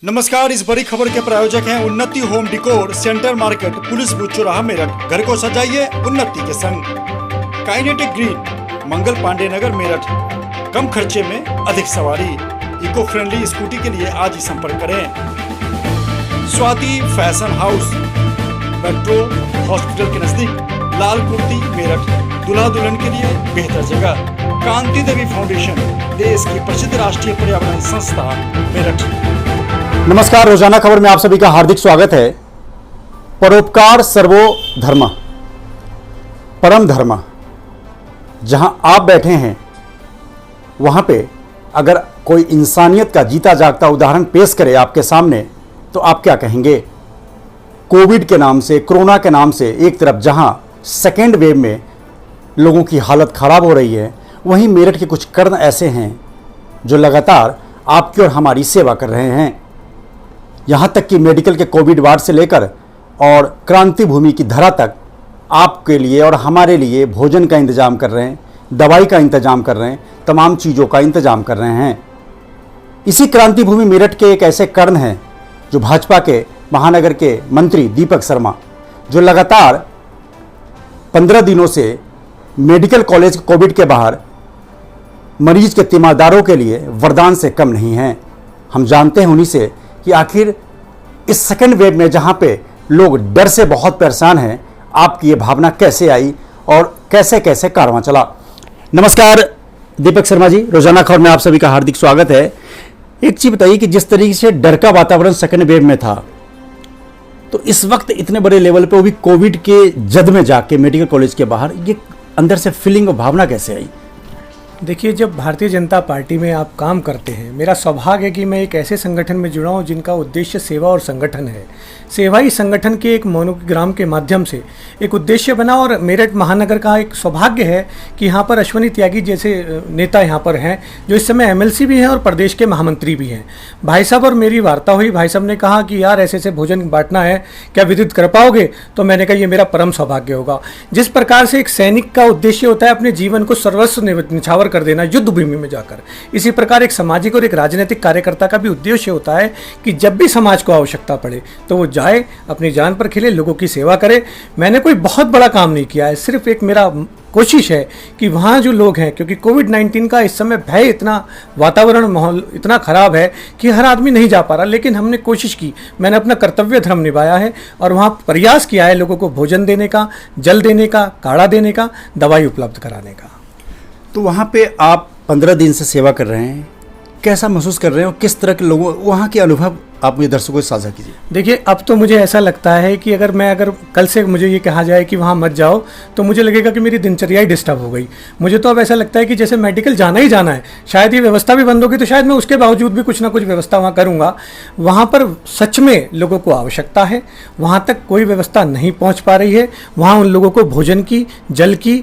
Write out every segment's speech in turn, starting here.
नमस्कार। इस बड़ी खबर के प्रायोजक हैं उन्नति home डिकोर, centre market, police booth चौराहा, मेरठ। घर को सजाइए उन्नति के संग। काइनेटिक ग्रीन, मंगल पांडे नगर, मेरठ। कम खर्चे में अधिक सवारी, इको फ्रेंडली स्कूटी के लिए आज ही संपर्क करें। Swati fashion house, metro hospital के नजदीक, लाल कुर्ती, मेरठ। दुल्हा दुल्हन के लिए बेहतर जगह। कांति देवी फाउंडेशन, देश की प्रसिद्ध राष्ट्रीय पर्यावरण संस्था, मेरठ। नमस्कार। रोजाना खबर में आप सभी का हार्दिक स्वागत है। परोपकार सर्वो धर्म, परम धर्म। जहां आप बैठे हैं वहां पे अगर कोई इंसानियत का जीता जागता उदाहरण पेश करे आपके सामने तो आप क्या कहेंगे? कोविड के नाम से, कोरोना के नाम से एक तरफ जहां सेकेंड वेव में लोगों की हालत खराब हो रही है, वहीं मेरठ के कुछ कर्ण ऐसे हैं जो लगातार आपकी और हमारी सेवा कर रहे हैं। यहाँ तक कि मेडिकल के कोविड वार्ड से लेकर और क्रांति भूमि की धरा तक आपके लिए और हमारे लिए भोजन का इंतजाम कर रहे हैं, दवाई का इंतजाम कर रहे हैं, तमाम चीज़ों का इंतजाम कर रहे हैं। इसी क्रांति भूमि मेरठ के एक ऐसे कर्ण हैं जो भाजपा के महानगर के मंत्री दीपक शर्मा, जो लगातार 15 दिनों से मेडिकल कॉलेज कोविड के बाहर मरीज के तीमारदारों के लिए वरदान से कम नहीं हैं। हम जानते हैं उन्हीं से कि आखिर इस सेकेंड वेव में जहां पे लोग डर से बहुत परेशान हैं, आपकी ये भावना कैसे आई और कैसे कैसे कारवां चला। नमस्कार दीपक शर्मा जी, रोजाना खबर में आप सभी का हार्दिक स्वागत है। एक चीज बताइए कि जिस तरीके से डर का वातावरण सेकेंड वेव में था, तो इस वक्त इतने बड़े लेवल पे वो भी कोविड के जद में जाके मेडिकल कॉलेज के बाहर, ये अंदर से फीलिंग और भावना कैसे आई? देखिए, जब भारतीय जनता पार्टी में आप काम करते हैं, मेरा सौभाग्य है कि मैं एक ऐसे संगठन में जुड़ा हूँ जिनका उद्देश्य सेवा और संगठन है। सेवा ही संगठन के एक मोनोग्राम के माध्यम से एक उद्देश्य बना, और मेरठ महानगर का एक सौभाग्य है कि यहाँ पर अश्वनी त्यागी जैसे नेता यहाँ पर हैं जो इस समय एमएलसी भी हैं और प्रदेश के महामंत्री भी हैं। भाई साहब और मेरी वार्ता हुई। भाई साहब ने कहा कि यार ऐसे ऐसे भोजन बांटना है, क्या वितरित कर पाओगे? तो मैंने कहा ये मेरा परम सौभाग्य होगा। जिस प्रकार से एक सैनिक का उद्देश्य होता है अपने जीवन को सर्वस्व निछावर कर देना युद्ध भूमि में जाकर, इसी प्रकार एक सामाजिक और एक राजनीतिक कार्यकर्ता का भी उद्देश्य होता है कि जब भी समाज को आवश्यकता पड़े तो वो जाए, अपनी जान पर खेले, लोगों की सेवा करे। मैंने कोई बहुत बड़ा काम नहीं किया है, सिर्फ एक मेरा कोशिश है कि वहाँ जो लोग हैं, क्योंकि कोविड-19 का इस समय भय इतना, वातावरण माहौल इतना खराब है कि हर आदमी नहीं जा पा रहा, लेकिन हमने कोशिश की, मैंने अपना कर्तव्य धर्म निभाया है और वहाँ प्रयास किया है लोगों को भोजन देने का, जल देने का, काढ़ा देने का, दवाई उपलब्ध कराने का। तो वहाँ पे आप 15 दिन से सेवा कर रहे हैं, कैसा महसूस कर रहे हैं और किस तरह के लोगों, वहाँ के अनुभव आप मुझे दर्शकों से साझा कीजिए। देखिए, अब तो मुझे ऐसा लगता है कि अगर कल से मुझे ये कहा जाए कि वहाँ मत जाओ, तो मुझे लगेगा कि मेरी दिनचर्या ही डिस्टर्ब हो गई। मुझे तो अब ऐसा लगता है कि जैसे मेडिकल जाना ही जाना है, शायद ये व्यवस्था भी बंद होगी तो शायद मैं उसके बावजूद भी कुछ ना कुछ व्यवस्था वहाँ करूँगा। वहाँ पर सच में लोगों को आवश्यकता है, वहाँ तक कोई व्यवस्था नहीं पहुँच पा रही है। वहाँ उन लोगों को भोजन की, जल की,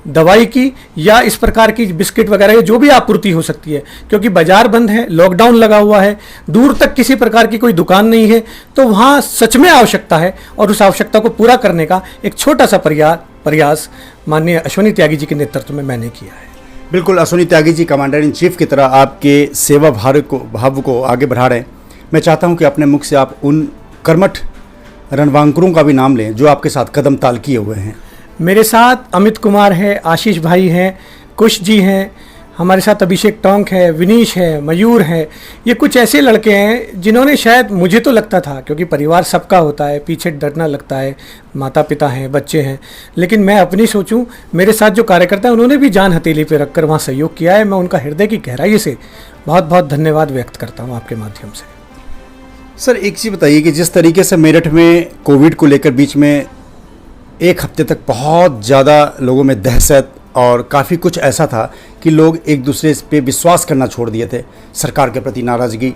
दवाई की या इस प्रकार की बिस्किट वगैरह जो भी आपूर्ति हो सकती है, क्योंकि बाजार बंद है, लॉकडाउन लगा हुआ है, दूर तक किसी प्रकार की कोई दुकान नहीं है, तो वहाँ सच में आवश्यकता है और उस आवश्यकता को पूरा करने का एक छोटा सा प्रयास माननीय अश्वनी त्यागी जी के नेतृत्व में मैंने किया है। बिल्कुल, Ashwani Tyagi ji commander in chief की तरह आपके सेवा भाव को आगे बढ़ा रहे हैं। मैं चाहता हूँ कि अपने मुख से आप उन कर्मठ रणवांकुरों का भी नाम लें जो आपके साथ कदम ताल किए हुए हैं। मेरे साथ अमित कुमार है, आशीष भाई हैं, कुश जी हैं, हमारे साथ अभिषेक टोंक है, विनीश है, मयूर है। ये कुछ ऐसे लड़के हैं जिन्होंने, शायद मुझे तो लगता था, क्योंकि परिवार सबका होता है, पीछे डरना लगता है, माता पिता हैं, बच्चे हैं, लेकिन मैं अपनी सोचूं, मेरे साथ जो कार्यकर्ता हैं उन्होंने भी जान हथेली पे रखकर वहाँ सहयोग किया है। मैं उनका हृदय की गहराई से बहुत बहुत धन्यवाद व्यक्त करता हूँ आपके माध्यम से। सर, एक चीज़ बताइए कि जिस तरीके से मेरठ में कोविड को लेकर बीच में एक हफ्ते तक बहुत ज़्यादा लोगों में दहशत और काफ़ी कुछ ऐसा था कि लोग एक दूसरे पे विश्वास करना छोड़ दिए थे, सरकार के प्रति नाराज़गी।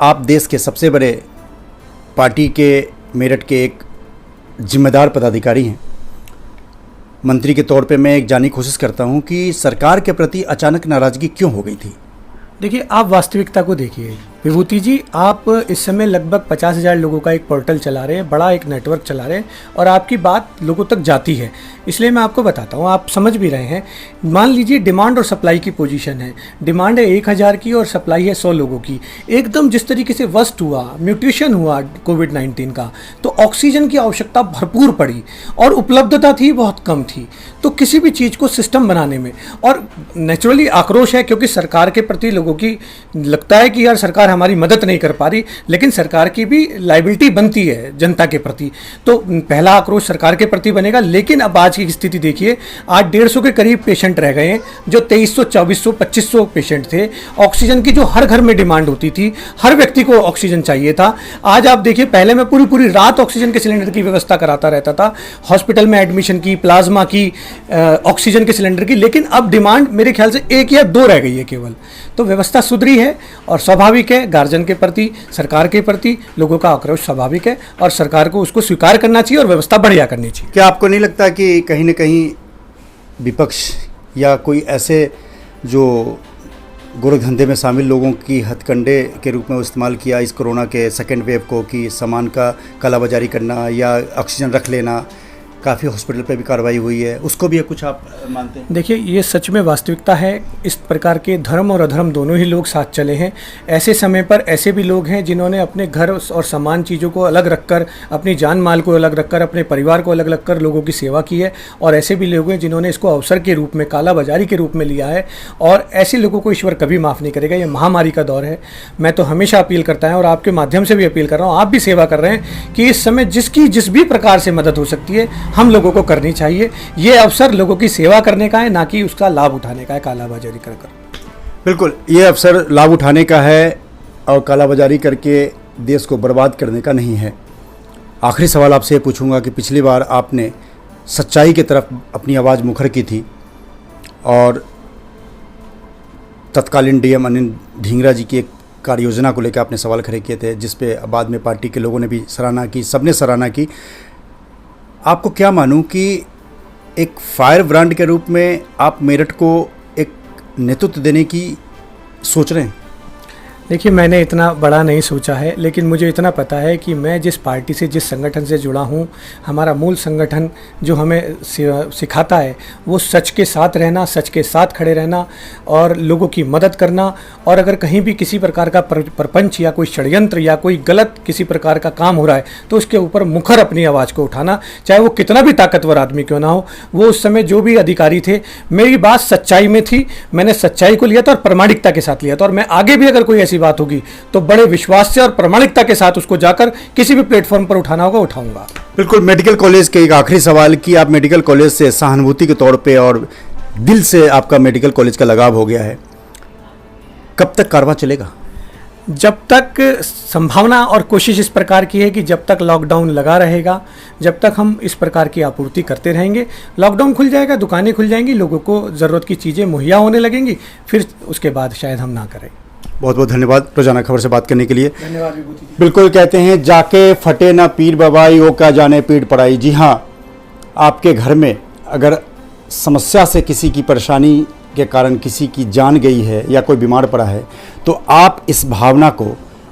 आप देश के सबसे बड़े पार्टी के मेरठ के एक जिम्मेदार पदाधिकारी हैं, मंत्री के तौर पे मैं एक जानने की कोशिश करता हूं कि सरकार के प्रति अचानक नाराज़गी क्यों हो गई थी? देखिए, आप वास्तविकता को देखिए, विभूति जी, आप इस समय लगभग 50,000 लोगों का एक पोर्टल चला रहे हैं, बड़ा एक नेटवर्क चला रहे हैं और आपकी बात लोगों तक जाती है। इसलिए मैं आपको बताता हूँ, आप समझ भी रहे हैं। मान लीजिए डिमांड और सप्लाई की पोजीशन है, डिमांड है 1000 की और सप्लाई है 100 लोगों की। एकदम जिस तरीके से वर्स्ट हुआ, म्यूटेशन हुआ कोविड-19 का, तो ऑक्सीजन की आवश्यकता भरपूर पड़ी और उपलब्धता थी बहुत कम थी। तो किसी भी चीज़ को सिस्टम बनाने में, और नेचुरली आक्रोश है क्योंकि सरकार के प्रति लोगों की लगता है कि यार सरकार हमारी मदद नहीं कर पा रही, लेकिन सरकार की भी लायबिलिटी बनती है जनता के प्रति। तो पहला आक्रोश सरकार के प्रति बनेगा। लेकिन अब आज की स्थिति देखिए, आज 150 के करीब पेशेंट रह गए हैं, जो 2300, 2400, 2500 पेशेंट थे। ऑक्सीजन की जो हर घर में डिमांड होती थी, हर व्यक्ति को ऑक्सीजन चाहिए था। आज आप देखिए, पहले मैं पूरी पूरी रात ऑक्सीजन के सिलेंडर की व्यवस्था कराता रहता था, हॉस्पिटल में एडमिशन की, प्लाज्मा की, ऑक्सीजन के सिलेंडर की, लेकिन अब डिमांड मेरे ख्याल से 1 या 2 रह गई है केवल। तो व्यवस्था सुधरी है और स्वाभाविक है, गार्जियन के प्रति, सरकार के प्रति लोगों का आक्रोश स्वाभाविक है और सरकार को उसको स्वीकार करना चाहिए और व्यवस्था बढ़िया करनी चाहिए। क्या आपको नहीं लगता कि कहीं ना कहीं विपक्ष या कोई ऐसे जो गोरखधंधे में शामिल लोगों की हथकंडे के रूप में इस्तेमाल किया इस कोरोना के सेकेंड वेव को, कि सामान का कालाबाजारी करना या ऑक्सीजन रख लेना, काफ़ी हॉस्पिटल पे भी कार्रवाई हुई है, उसको भी कुछ आप मानते हैं? देखिए, ये सच में वास्तविकता है। इस प्रकार के धर्म और अधर्म दोनों ही लोग साथ चले हैं। ऐसे समय पर ऐसे भी लोग हैं जिन्होंने अपने घर और सामान चीज़ों को अलग रखकर, अपनी जान माल को अलग रखकर, अपने परिवार को अलग रखकर लोगों की सेवा की है। और ऐसे भी लोग हैं जिन्होंने इसको अवसर के रूप में, कालाबाजारी के रूप में लिया है। और ऐसे लोगों को ईश्वर कभी माफ़ नहीं करेगा। ये महामारी का दौर है। मैं तो हमेशा अपील करता हूँ और आपके माध्यम से भी अपील कर रहा हूँ, आप भी सेवा कर रहे हैं, कि इस समय जिसकी जिस भी प्रकार से मदद हो सकती है हम लोगों को करनी चाहिए। ये अवसर लोगों की सेवा करने का है, ना कि उसका लाभ उठाने का है कालाबाजारी कर कर। बिल्कुल, ये अवसर लाभ उठाने का है और कालाबाजारी करके देश को बर्बाद करने का नहीं है। आखिरी सवाल आपसे ये पूछूंगा कि पिछली बार आपने सच्चाई की तरफ अपनी आवाज़ मुखर की थी और तत्कालीन डीएम अनिल ढींगरा जी की एक कार्य योजना को लेकर आपने सवाल खड़े किए थे, जिस पे बाद में पार्टी के लोगों ने भी सराहना की, सबने सराहना की। आपको क्या मानूं कि एक फायर ब्रांड के रूप में आप मेरठ को एक नेतृत्व देने की सोच रहे हैं? देखिए, मैंने इतना बड़ा नहीं सोचा है, लेकिन मुझे इतना पता है कि मैं जिस पार्टी से, जिस संगठन से जुड़ा हूँ, हमारा मूल संगठन जो हमें सिखाता है वो सच के साथ रहना, सच के साथ खड़े रहना और लोगों की मदद करना। और अगर कहीं भी किसी प्रकार का प्रपंच या कोई षड्यंत्र या कोई गलत किसी प्रकार का काम हो रहा है तो उसके ऊपर मुखर अपनी आवाज़ को उठाना, चाहे वो कितना भी ताकतवर आदमी क्यों ना हो। वो उस समय जो भी अधिकारी थे, मेरी बात सच्चाई में थी, मैंने सच्चाई को लिया था और प्रामाणिकता के साथ लिया था। और मैं आगे भी अगर कोई बात होगी तो बड़े विश्वास से और प्रामाणिकता के साथ उसको जाकर किसी भी प्लेटफॉर्म पर उठाना होगा, उठाऊंगा। बिल्कुल। मेडिकल कॉलेज के एक आखिरी सवाल कि आप मेडिकल कॉलेज से सहानुभूति के तौर पे और दिल से आपका मेडिकल कॉलेज का लगाव हो गया है, कब तक कारवां चलेगा? जब तक संभावना और कोशिश इस प्रकार की है कि जब तक लॉकडाउन लगा रहेगा, जब तक हम इस प्रकार की आपूर्ति करते रहेंगे। लॉकडाउन खुल जाएगा, दुकानें खुल जाएंगी, लोगों को ज़रूरत की चीज़ें मुहैया होने लगेंगी, फिर उसके बाद शायद हम ना करें। बहुत बहुत धन्यवाद रोजाना खबर से बात करने के लिए। धन्यवाद विभूति जी। बिल्कुल, कहते हैं जाके फटे ना पीर बबाई, वो क्या जाने पीड़ पड़ाई। जी हाँ, आपके घर में अगर समस्या से किसी की परेशानी के कारण किसी की जान गई है या कोई बीमार पड़ा है तो आप इस भावना को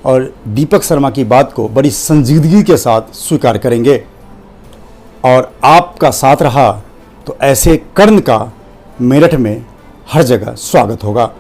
और दीपक शर्मा की बात को बड़ी संजीदगी के साथ स्वीकार करेंगे और आपका साथ रहा तो ऐसे कर्ण का मेरठ में हर जगह स्वागत होगा।